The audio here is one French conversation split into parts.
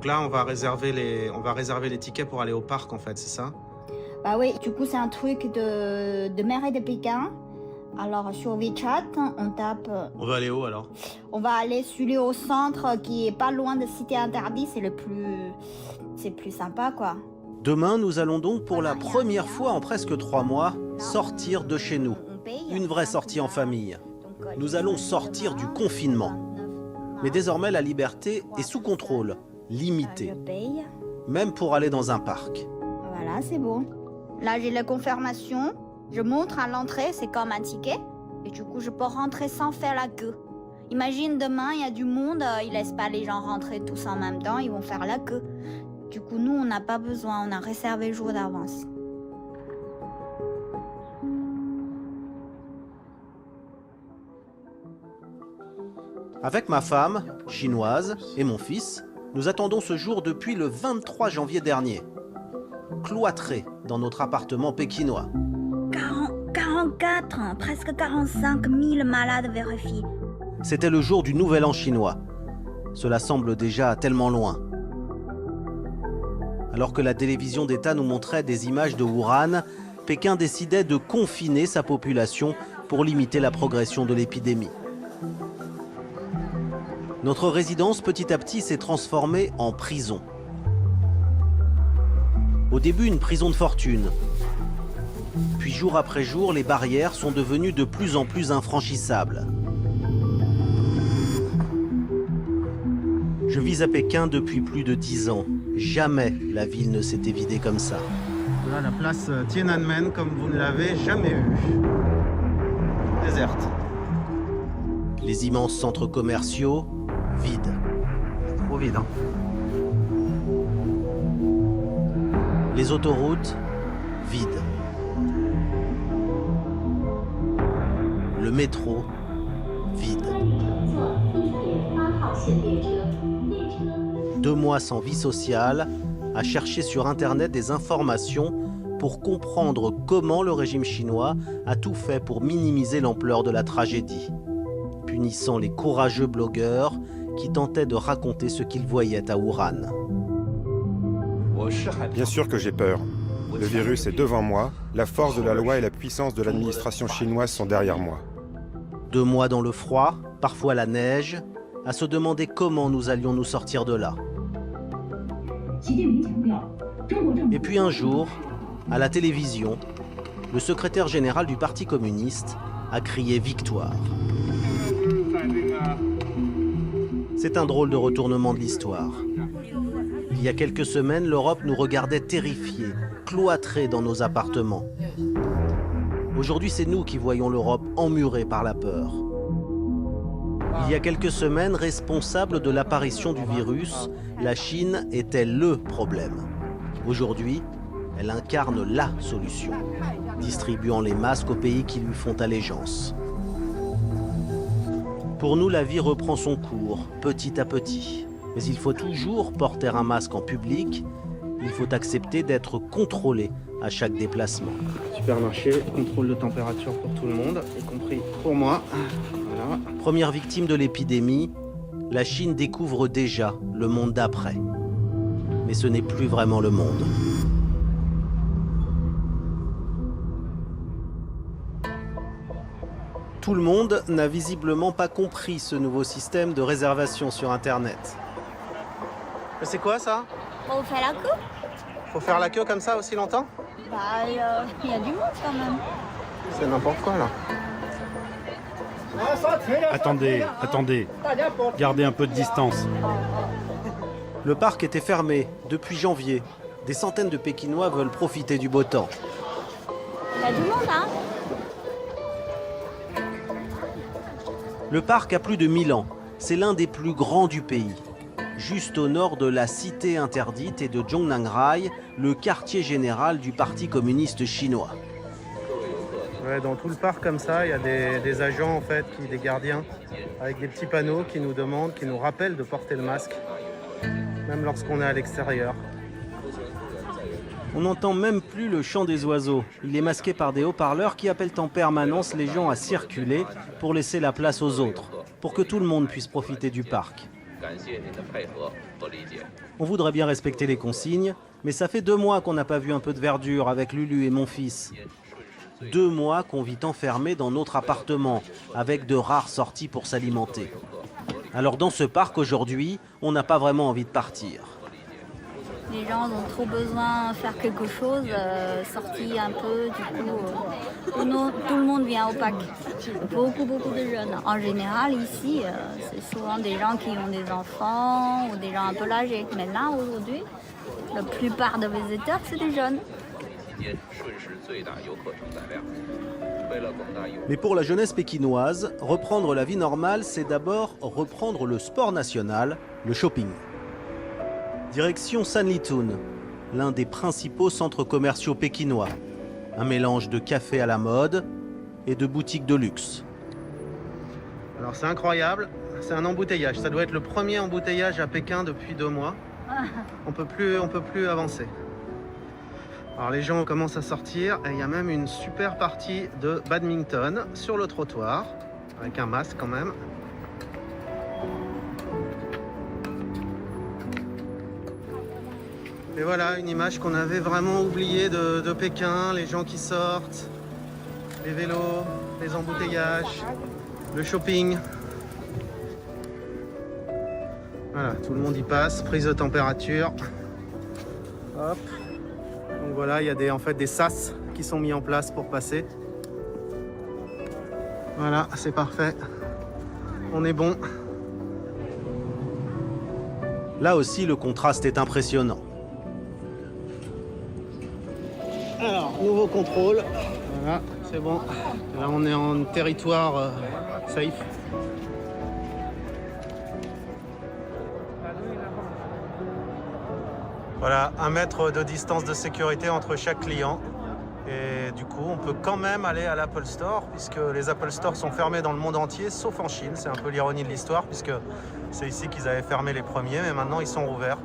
là, on va réserver les tickets pour aller au parc, en fait, c'est ça? Bah oui, du coup, c'est un truc de mairie de Pékin. Alors, sur WeChat, on tape... On va aller où, alors? On va aller celui au centre qui est pas loin de Cité Interdite, c'est plus sympa, quoi. Demain, nous allons donc pour la première fois en presque 3 mois sortir de chez nous. Une vraie sortie en famille. Nous allons sortir du confinement. Mais désormais, la liberté est sous contrôle, limitée. Je paye. Même pour aller dans un parc. Voilà, c'est bon. Là, j'ai la confirmation. Je montre à l'entrée, c'est comme un ticket. Et du coup, je peux rentrer sans faire la queue. Imagine demain, il y a du monde, ils laissent pas les gens rentrer tous en même temps, ils vont faire la queue. Du coup, nous, on n'a pas besoin, on a réservé le jour d'avance. Avec ma femme, chinoise, et mon fils, nous attendons ce jour depuis le 23 janvier dernier. Cloîtrés dans notre appartement pékinois. 44, presque 45 000 malades vérifiés. C'était le jour du Nouvel An chinois. Cela semble déjà tellement loin. Alors que la télévision d'État nous montrait des images de Wuhan, Pékin décidait de confiner sa population pour limiter la progression de l'épidémie. Notre résidence, petit à petit, s'est transformée en prison. Au début, une prison de fortune. Puis, jour après jour, les barrières sont devenues de plus en plus infranchissables. Je vis à Pékin depuis plus de 10 ans. Jamais la ville ne s'était vidée comme ça. Voilà la place Tiananmen, comme vous ne l'avez jamais vue. Déserte. Les immenses centres commerciaux, vides. Trop vide, hein. Les autoroutes, vides. Le métro, vide. 2 mois sans vie sociale, à chercher sur Internet des informations pour comprendre comment le régime chinois a tout fait pour minimiser l'ampleur de la tragédie, punissant les courageux blogueurs qui tentaient de raconter ce qu'ils voyaient à Wuhan. Bien sûr que j'ai peur. Le virus est devant moi, la force de la loi et la puissance de l'administration chinoise sont derrière moi. 2 mois dans le froid, parfois la neige, à se demander comment nous allions nous sortir de là. Et puis un jour, à la télévision, le secrétaire général du Parti communiste a crié victoire. C'est un drôle de retournement de l'histoire. Il y a quelques semaines, l'Europe nous regardait terrifiés, cloîtrés dans nos appartements. Aujourd'hui, c'est nous qui voyons l'Europe emmurée par la peur. Il y a quelques semaines, responsable de l'apparition du virus, la Chine était le problème. Aujourd'hui, elle incarne la solution, distribuant les masques aux pays qui lui font allégeance. Pour nous, la vie reprend son cours, petit à petit. Mais il faut toujours porter un masque en public. Il faut accepter d'être contrôlé à chaque déplacement. Supermarché, contrôle de température pour tout le monde, y compris pour moi. Voilà. Première victime de l'épidémie, la Chine découvre déjà le monde d'après. Mais ce n'est plus vraiment le monde. Tout le monde n'a visiblement pas compris ce nouveau système de réservation sur Internet. Mais c'est quoi ça? On fait la queue? Faut faire la queue comme ça aussi longtemps? Bah, il y a du monde quand même. C'est n'importe quoi là. Attendez. Gardez un peu de distance. Le parc était fermé depuis janvier. Des centaines de Pékinois veulent profiter du beau temps. Il y a du monde, hein? Le parc a plus de 1000 ans. C'est l'un des plus grands du pays. Juste au nord de la Cité Interdite et de Zhongnanhai, le quartier général du Parti communiste chinois. Ouais, dans tout le parc comme ça, il y a des agents en fait, des gardiens, avec des petits panneaux qui nous demandent, qui nous rappellent de porter le masque, même lorsqu'on est à l'extérieur. On n'entend même plus le chant des oiseaux. Il est masqué par des haut-parleurs qui appellent en permanence les gens à circuler pour laisser la place aux autres, pour que tout le monde puisse profiter du parc. On voudrait bien respecter les consignes, mais ça fait 2 mois qu'on n'a pas vu un peu de verdure avec Lulu et mon fils. 2 mois qu'on vit enfermés dans notre appartement, avec de rares sorties pour s'alimenter. Alors dans ce parc aujourd'hui, on n'a pas vraiment envie de partir. Les gens ont trop besoin de faire quelque chose, sortir un peu, du coup, tout le monde vient au parc. Beaucoup de jeunes. En général, ici, c'est souvent des gens qui ont des enfants ou des gens un peu âgés. Mais là, aujourd'hui, la plupart des visiteurs, c'est des jeunes. Mais pour la jeunesse pékinoise, reprendre la vie normale, c'est d'abord reprendre le sport national, le shopping. Direction Sanlitun, l'un des principaux centres commerciaux pékinois. Un mélange de café à la mode et de boutiques de luxe. Alors c'est incroyable, c'est un embouteillage. Ça doit être le premier embouteillage à Pékin depuis 2 mois. On peut plus avancer. Alors les gens commencent à sortir et il y a même une super partie de badminton sur le trottoir, avec un masque quand même. Et voilà une image qu'on avait vraiment oubliée de Pékin, les gens qui sortent, les vélos, les embouteillages, le shopping. Voilà, tout le monde y passe, prise de température. Hop. Donc voilà, il y a en fait des sas qui sont mis en place pour passer. Voilà, c'est parfait. On est bon. Là aussi, le contraste est impressionnant. Alors, nouveau contrôle. Voilà, c'est bon. Là, on est en territoire safe. Voilà, 1 mètre de distance de sécurité entre chaque client. Et du coup, on peut quand même aller à l'Apple Store, puisque les Apple Store sont fermés dans le monde entier, sauf en Chine. C'est un peu l'ironie de l'histoire, puisque c'est ici qu'ils avaient fermé les premiers, mais maintenant ils sont rouverts.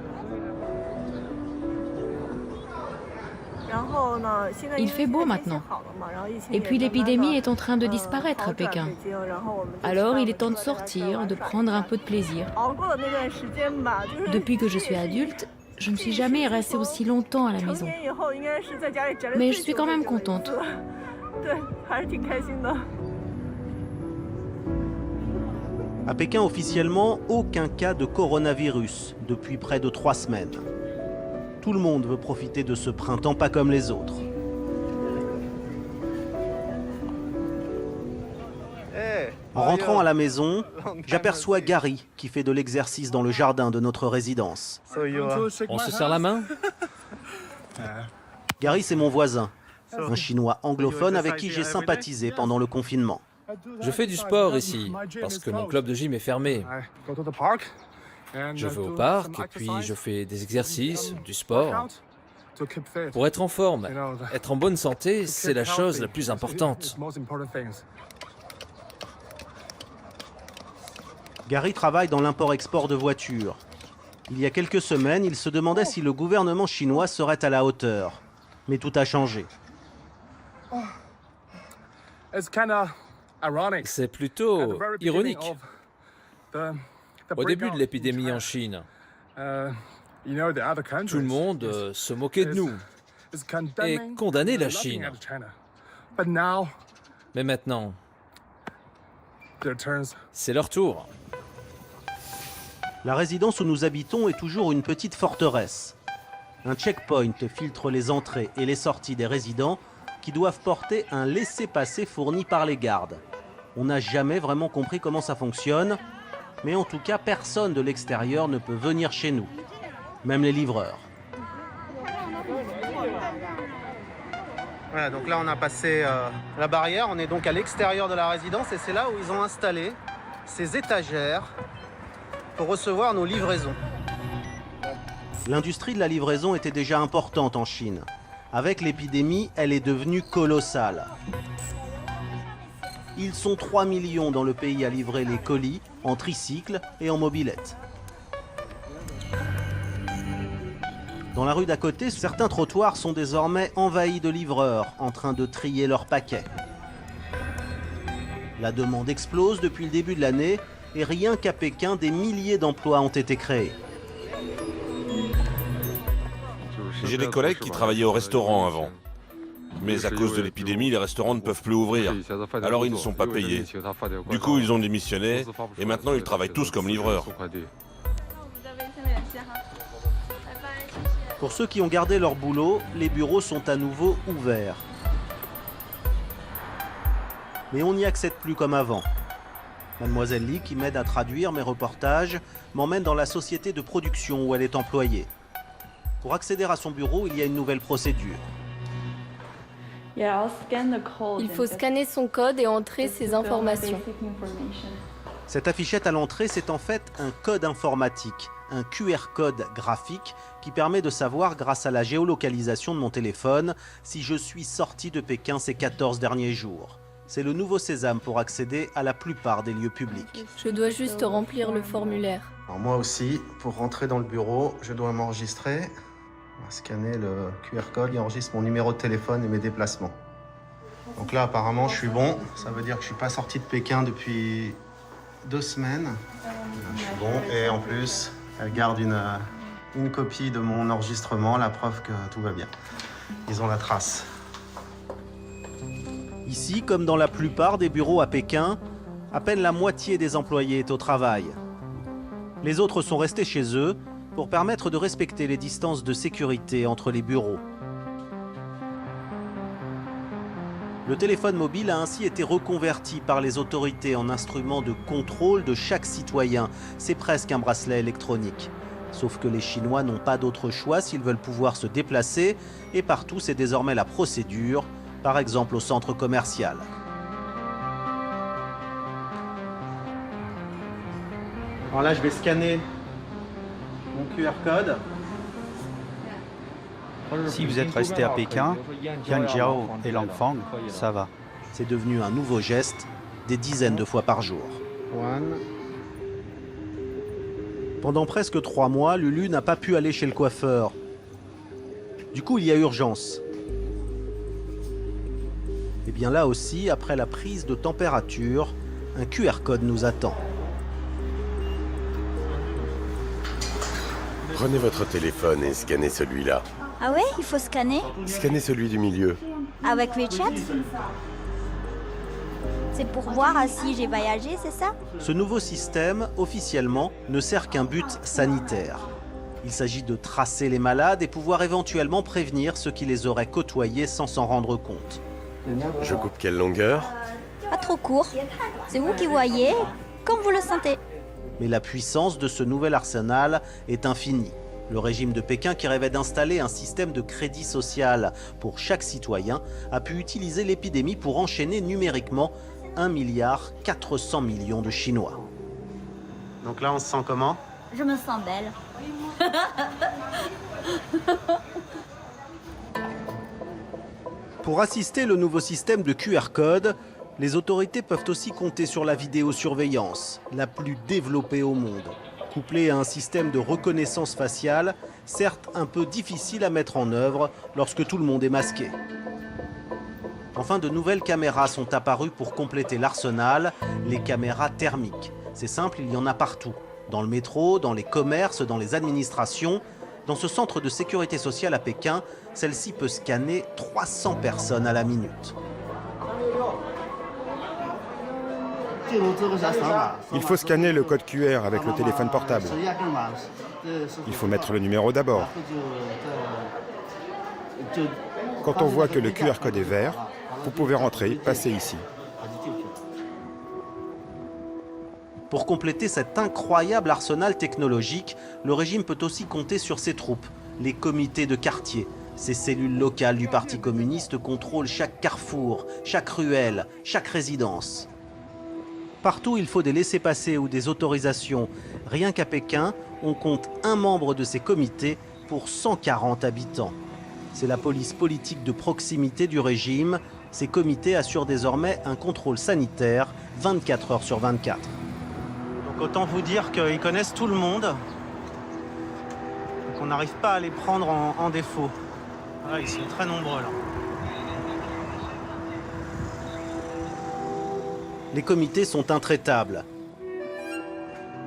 Il fait beau maintenant. Et puis l'épidémie est en train de disparaître à Pékin. Alors il est temps de sortir, de prendre un peu de plaisir. Depuis que je suis adulte, je ne suis jamais restée aussi longtemps à la maison. Mais je suis quand même contente. À Pékin, officiellement, aucun cas de coronavirus depuis près de 3 semaines. Tout le monde veut profiter de ce printemps pas comme les autres. En rentrant à la maison, j'aperçois Gary qui fait de l'exercice dans le jardin de notre résidence. On se serre la main? Gary, c'est mon voisin, un Chinois anglophone avec qui j'ai sympathisé pendant le confinement. Je fais du sport ici, parce que mon club de gym est fermé. Je vais au parc et puis je fais des exercices, du sport. Pour être en forme, être en bonne santé, c'est la chose la plus importante. Gary travaille dans l'import-export de voitures. Il y a quelques semaines, il se demandait si le gouvernement chinois serait à la hauteur. Mais tout a changé. C'est plutôt ironique. Au début de l'épidémie en Chine, tout le monde se moquait de nous et condamnait la Chine. Mais maintenant, c'est leur tour. La résidence où nous habitons est toujours une petite forteresse. Un checkpoint filtre les entrées et les sorties des résidents qui doivent porter un laissez-passer fourni par les gardes. On n'a jamais vraiment compris comment ça fonctionne, mais en tout cas, personne de l'extérieur ne peut venir chez nous, même les livreurs. Voilà, donc là on a passé la barrière, on est donc à l'extérieur de la résidence et c'est là où ils ont installé ces étagères pour recevoir nos livraisons. L'industrie de la livraison était déjà importante en Chine. Avec l'épidémie, elle est devenue colossale. Ils sont 3 millions dans le pays à livrer les colis en tricycle et en mobilette. Dans la rue d'à côté, certains trottoirs sont désormais envahis de livreurs en train de trier leurs paquets. La demande explose depuis le début de l'année et rien qu'à Pékin, des milliers d'emplois ont été créés. J'ai des collègues qui travaillaient au restaurant avant. Mais à cause de l'épidémie, les restaurants ne peuvent plus ouvrir. Alors ils ne sont pas payés. Du coup, ils ont démissionné et maintenant ils travaillent tous comme livreurs. Pour ceux qui ont gardé leur boulot, les bureaux sont à nouveau ouverts. Mais on n'y accède plus comme avant. Mademoiselle Lee, qui m'aide à traduire mes reportages, m'emmène dans la société de production où elle est employée. Pour accéder à son bureau, il y a une nouvelle procédure. Il faut scanner son code et entrer ses informations. Cette affichette à l'entrée, c'est en fait un code informatique, un QR code graphique qui permet de savoir, grâce à la géolocalisation de mon téléphone, si je suis sorti de Pékin ces 14 derniers jours. C'est le nouveau sésame pour accéder à la plupart des lieux publics. Je dois juste remplir le formulaire. Alors moi aussi, pour rentrer dans le bureau, je dois m'enregistrer. On va scanner le QR code, il enregistre mon numéro de téléphone et mes déplacements. Donc là, apparemment, je suis bon. Ça veut dire que je suis pas sorti de Pékin depuis 2 semaines. Je suis bon. Et en plus, elle garde une copie de mon enregistrement, la preuve que tout va bien. Ils ont la trace. Ici, comme dans la plupart des bureaux à Pékin, à peine la moitié des employés est au travail. Les autres sont restés chez eux pour permettre de respecter les distances de sécurité entre les bureaux. Le téléphone mobile a ainsi été reconverti par les autorités en instrument de contrôle de chaque citoyen. C'est presque un bracelet électronique. Sauf que les Chinois n'ont pas d'autre choix s'ils veulent pouvoir se déplacer, et partout c'est désormais la procédure, par exemple au centre commercial. Alors là, je vais scanner mon QR code. Si vous êtes resté à Pékin, Yanjiao et Langfang, ça va. C'est devenu un nouveau geste, des dizaines de fois par jour. Pendant presque 3 mois, Lulu n'a pas pu aller chez le coiffeur. Du coup, il y a urgence. Et bien là aussi, après la prise de température, un QR code nous attend. Prenez votre téléphone et scannez celui-là. Ah ouais, il faut scanner Scannez celui du milieu. avec WeChat? C'est pour voir si j'ai voyagé, c'est ça? Ce nouveau système, officiellement, ne sert qu'un but sanitaire. Il s'agit de tracer les malades et pouvoir éventuellement prévenir ceux qui les auraient côtoyés sans s'en rendre compte. Je coupe quelle longueur? Pas trop court. C'est vous qui voyez, comme vous le sentez. Mais la puissance de ce nouvel arsenal est infinie. Le régime de Pékin, qui rêvait d'installer un système de crédit social pour chaque citoyen, a pu utiliser l'épidémie pour enchaîner numériquement 1,4 milliard de Chinois. Donc là, on se sent comment? Je me sens belle. Pour assister le nouveau système de QR code, les autorités peuvent aussi compter sur la vidéosurveillance, la plus développée au monde. Couplée à un système de reconnaissance faciale, certes un peu difficile à mettre en œuvre lorsque tout le monde est masqué. Enfin, de nouvelles caméras sont apparues pour compléter l'arsenal, les caméras thermiques. C'est simple, il y en a partout. Dans le métro, dans les commerces, dans les administrations. Dans ce centre de sécurité sociale à Pékin, celle-ci peut scanner 300 personnes à la minute. Il faut scanner le code QR avec le téléphone portable. Il faut mettre le numéro d'abord. Quand on voit que le QR code est vert, vous pouvez rentrer, passer ici. Pour compléter cet incroyable arsenal technologique, le régime peut aussi compter sur ses troupes, les comités de quartier. Ces cellules locales du Parti communiste contrôlent chaque carrefour, chaque ruelle, chaque résidence. Partout, il faut des laissez-passer ou des autorisations. Rien qu'à Pékin, on compte un membre de ces comités pour 140 habitants. C'est la police politique de proximité du régime. Ces comités assurent désormais un contrôle sanitaire 24 heures sur 24. Donc autant vous dire qu'ils connaissent tout le monde. Qu'on n'arrive pas à les prendre en défaut. Ah, ils sont très nombreux là. Les comités sont intraitables.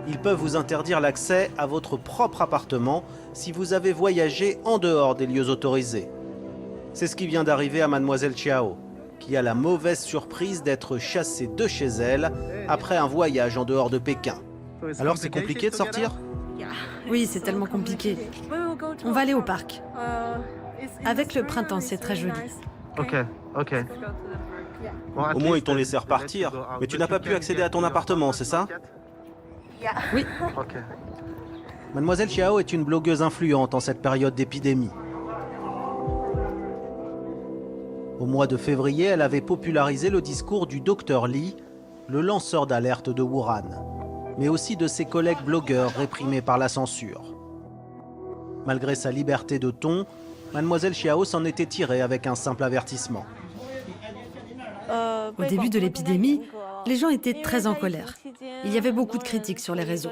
Ils peuvent vous interdire l'accès à votre propre appartement si vous avez voyagé en dehors des lieux autorisés. C'est ce qui vient d'arriver à Mademoiselle Chiao, qui a la mauvaise surprise d'être chassée de chez elle après un voyage en dehors de Pékin. Alors c'est compliqué de sortir? Oui, c'est tellement compliqué. On va aller au parc. Avec le printemps, c'est très joli. Ok. Au moins ils t'ont laissé repartir, mais tu n'as pas pu accéder à ton appartement, c'est ça? Oui. Ok. Mademoiselle Chiao est une blogueuse influente en cette période d'épidémie. Au mois de février, elle avait popularisé le discours du Dr Li, le lanceur d'alerte de Wuhan, mais aussi de ses collègues blogueurs réprimés par la censure. Malgré sa liberté de ton, Mademoiselle Chiao s'en était tirée avec un simple avertissement. Au début de l'épidémie, les gens étaient très en colère. Il y avait beaucoup de critiques sur les réseaux.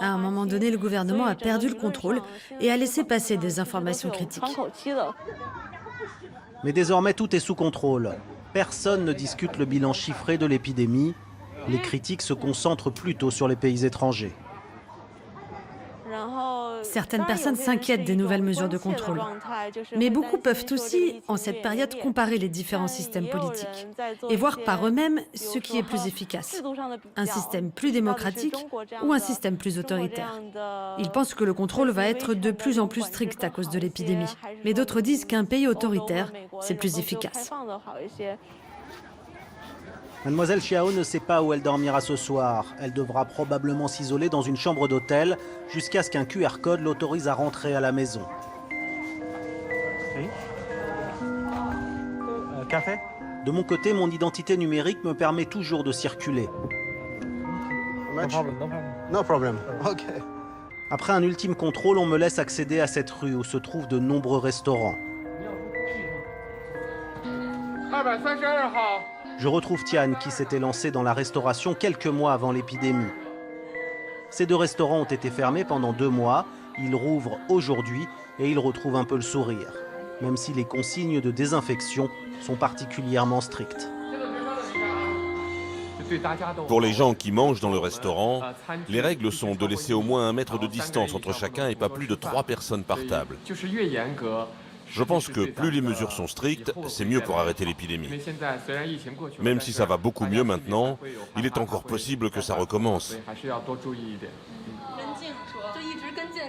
À un moment donné, le gouvernement a perdu le contrôle et a laissé passer des informations critiques. Mais désormais, tout est sous contrôle. Personne ne discute le bilan chiffré de l'épidémie. Les critiques se concentrent plutôt sur les pays étrangers. Certaines personnes s'inquiètent des nouvelles mesures de contrôle. Mais beaucoup peuvent aussi, en cette période, comparer les différents systèmes politiques et voir par eux-mêmes ce qui est plus efficace. Un système plus démocratique ou un système plus autoritaire. Ils pensent que le contrôle va être de plus en plus strict à cause de l'épidémie. Mais d'autres disent qu'un pays autoritaire, c'est plus efficace. Mademoiselle Chiao ne sait pas où elle dormira ce soir. Elle devra probablement s'isoler dans une chambre d'hôtel jusqu'à ce qu'un QR code l'autorise à rentrer à la maison. Café? De mon côté, mon identité numérique me permet toujours de circuler. No problem. Ok. Après un ultime contrôle, on me laisse accéder à cette rue où se trouvent de nombreux restaurants. Je retrouve Tian qui s'était lancé dans la restauration quelques mois avant l'épidémie. Ces deux restaurants ont été fermés pendant 2 mois. Ils rouvrent aujourd'hui et ils retrouvent un peu le sourire, même si les consignes de désinfection sont particulièrement strictes. Pour les gens qui mangent dans le restaurant, les règles sont de laisser au moins 1 mètre de distance entre chacun et pas plus de 3 personnes par table. Je pense que plus les mesures sont strictes, c'est mieux pour arrêter l'épidémie. Même si ça va beaucoup mieux maintenant, il est encore possible que ça recommence.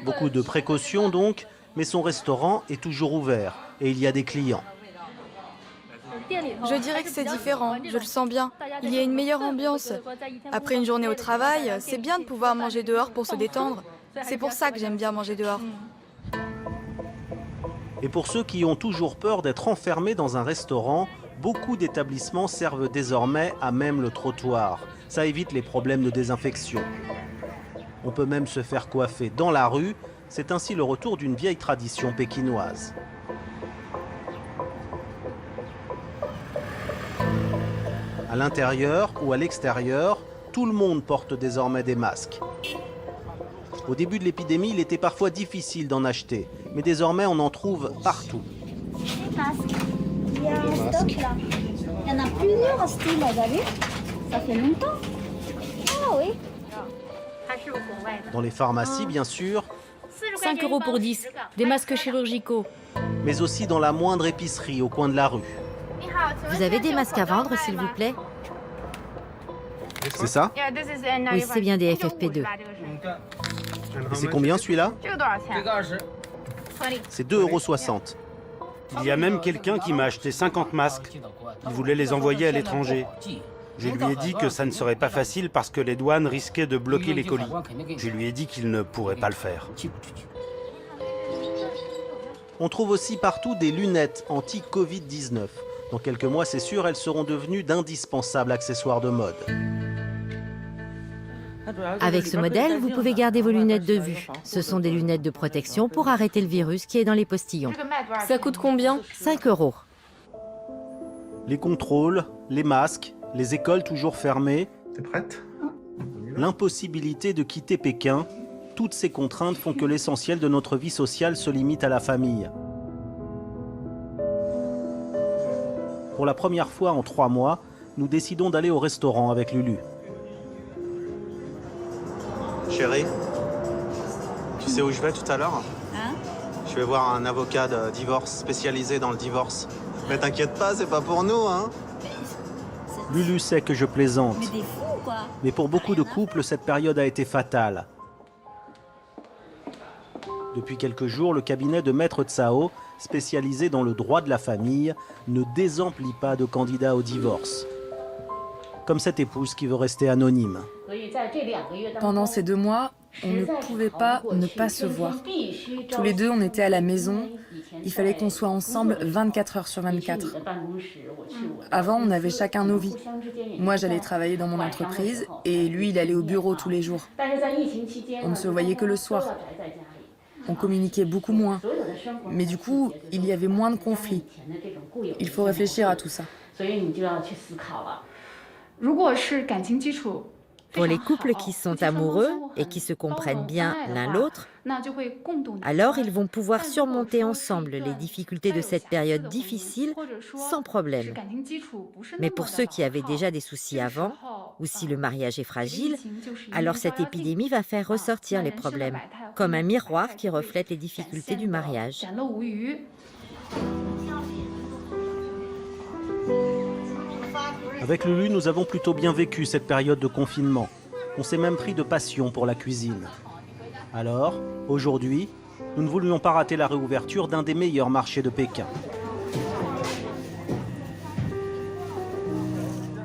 Beaucoup de précautions donc, mais son restaurant est toujours ouvert et il y a des clients. Je dirais que c'est différent, je le sens bien. Il y a une meilleure ambiance. Après une journée au travail, c'est bien de pouvoir manger dehors pour se détendre. C'est pour ça que j'aime bien manger dehors. Et pour ceux qui ont toujours peur d'être enfermés dans un restaurant, beaucoup d'établissements servent désormais à même le trottoir. Ça évite les problèmes de désinfection. On peut même se faire coiffer dans la rue. C'est ainsi le retour d'une vieille tradition pékinoise. À l'intérieur ou à l'extérieur, tout le monde porte désormais des masques. Au début de l'épidémie, il était parfois difficile d'en acheter, mais désormais on en trouve partout. Les masques. Il y a un stock là. Il y en a plusieurs styles, vous avez vu? Ça fait longtemps. Ah oui. Dans les pharmacies, bien sûr, 5 € pour 10, des masques chirurgicaux. mais aussi dans la moindre épicerie au coin de la rue. Vous avez des masques à vendre, s'il vous plaît? C'est ça? Oui, c'est bien des FFP2. Et c'est combien celui-là? C'est 2,60 €. Il y a même quelqu'un qui m'a acheté 50 masques. Il voulait les envoyer à l'étranger. Je lui ai dit que ça ne serait pas facile parce que les douanes risquaient de bloquer les colis. Je lui ai dit qu'il ne pourrait pas le faire. On trouve aussi partout des lunettes anti-Covid-19. Dans quelques mois, c'est sûr, elles seront devenues d'indispensables accessoires de mode. Avec ce modèle, vous pouvez garder vos lunettes de vue. Ce sont des lunettes de protection pour arrêter le virus qui est dans les postillons. Ça coûte combien? 5 €. Les contrôles, les masques, les écoles toujours fermées, T'es prête? l'impossibilité de quitter Pékin, toutes ces contraintes font que l'essentiel de notre vie sociale se limite à la famille. Pour la première fois en 3 mois, nous décidons d'aller au restaurant avec Lulu. Chérie, tu sais où je vais tout à l'heure? Hein? Je vais voir un avocat de divorce spécialisé dans le divorce. Mais t'inquiète pas, c'est pas pour nous, hein? Lulu sait que je plaisante. Mais t'es fou, quoi. Mais pour beaucoup de couples, cette période a été fatale. Depuis quelques jours, le cabinet de Maître Tsao, spécialisé dans le droit de la famille, ne désemplit pas de candidats au divorce. Comme cette épouse qui veut rester anonyme. Pendant ces 2 mois, on ne pouvait pas ne pas se voir. Tous les deux, on était à la maison. Il fallait qu'on soit ensemble 24 heures sur 24. Avant, on avait chacun nos vies. Moi, j'allais travailler dans mon entreprise et lui, il allait au bureau tous les jours. On ne se voyait que le soir. On communiquait beaucoup moins. Mais du coup, il y avait moins de conflits. Il faut réfléchir à tout ça. Pour les couples qui sont amoureux et qui se comprennent bien l'un l'autre, alors ils vont pouvoir surmonter ensemble les difficultés de cette période difficile sans problème. Mais pour ceux qui avaient déjà des soucis avant, ou si le mariage est fragile, alors cette épidémie va faire ressortir les problèmes, comme un miroir qui reflète les difficultés du mariage. Avec Lulu, nous avons plutôt bien vécu cette période de confinement. On s'est même pris de passion pour la cuisine. Alors, aujourd'hui, nous ne voulions pas rater la réouverture d'un des meilleurs marchés de Pékin.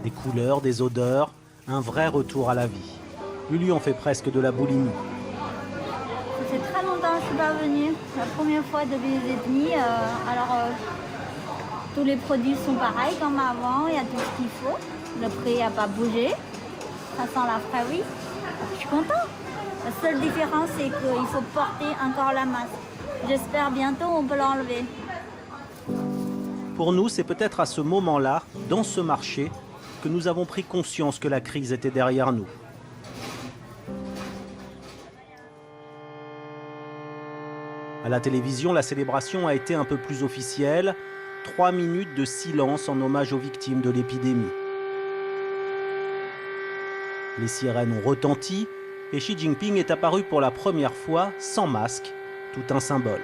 Des couleurs, des odeurs, un vrai retour à la vie. Lulu en fait presque de la boulimie. Ça fait très longtemps que je suis pas venue. La première fois depuis les ethnies. Tous les produits sont pareils comme avant, il y a tout ce qu'il faut. Le prix n'a pas bougé. Ça sent la prairie. Je suis contente. La seule différence, c'est qu'il faut porter encore la masque. J'espère bientôt on peut l'enlever. Pour nous, c'est peut-être à ce moment-là, dans ce marché, que nous avons pris conscience que la crise était derrière nous. À la télévision, la célébration a été un peu plus officielle. 3 minutes de silence en hommage aux victimes de l'épidémie. Les sirènes ont retenti et Xi Jinping est apparu pour la première fois sans masque, tout un symbole.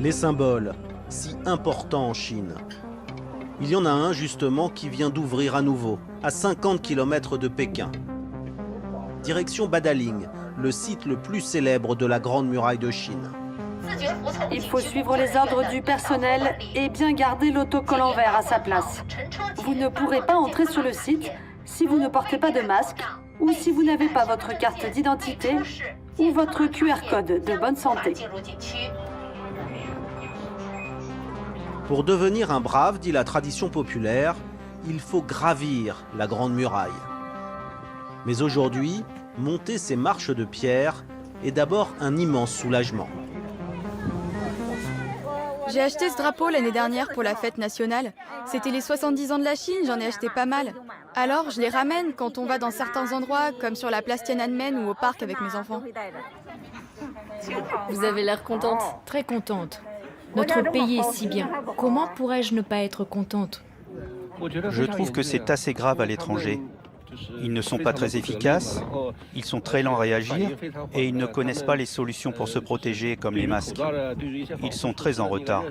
Les symboles, si importants en Chine. Il y en a un justement qui vient d'ouvrir à nouveau, à 50 km de Pékin. Direction Badaling, le site le plus célèbre de la Grande Muraille de Chine. Il faut suivre les ordres du personnel et bien garder l'autocollant vert à sa place. Vous ne pourrez pas entrer sur le site si vous ne portez pas de masque ou si vous n'avez pas votre carte d'identité ou votre QR code de bonne santé. Pour devenir un brave, dit la tradition populaire, il faut gravir la Grande Muraille. Mais aujourd'hui, monter ces marches de pierre est d'abord un immense soulagement. J'ai acheté ce drapeau l'année dernière pour la fête nationale. C'était les 70 ans de la Chine, j'en ai acheté pas mal. Alors, je les ramène quand on va dans certains endroits, comme sur la place Tiananmen ou au parc avec mes enfants. Vous avez l'air contente. Très contente. Notre pays est si bien. Comment pourrais-je ne pas être contente? Je trouve que c'est assez grave à l'étranger. Ils ne sont pas très efficaces, ils sont très lents à réagir et ils ne connaissent pas les solutions pour se protéger comme les masques. Ils sont très en retard.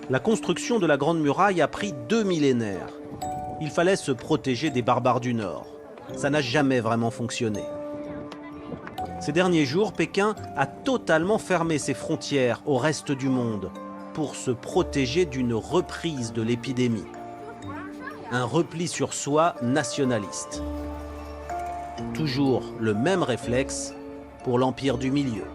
La construction de la Grande Muraille a pris 2 millénaires. Il fallait se protéger des barbares du Nord. Ça n'a jamais vraiment fonctionné. Ces derniers jours, Pékin a totalement fermé ses frontières au reste du monde pour se protéger d'une reprise de l'épidémie. Un repli sur soi nationaliste. Toujours le même réflexe pour l'Empire du Milieu.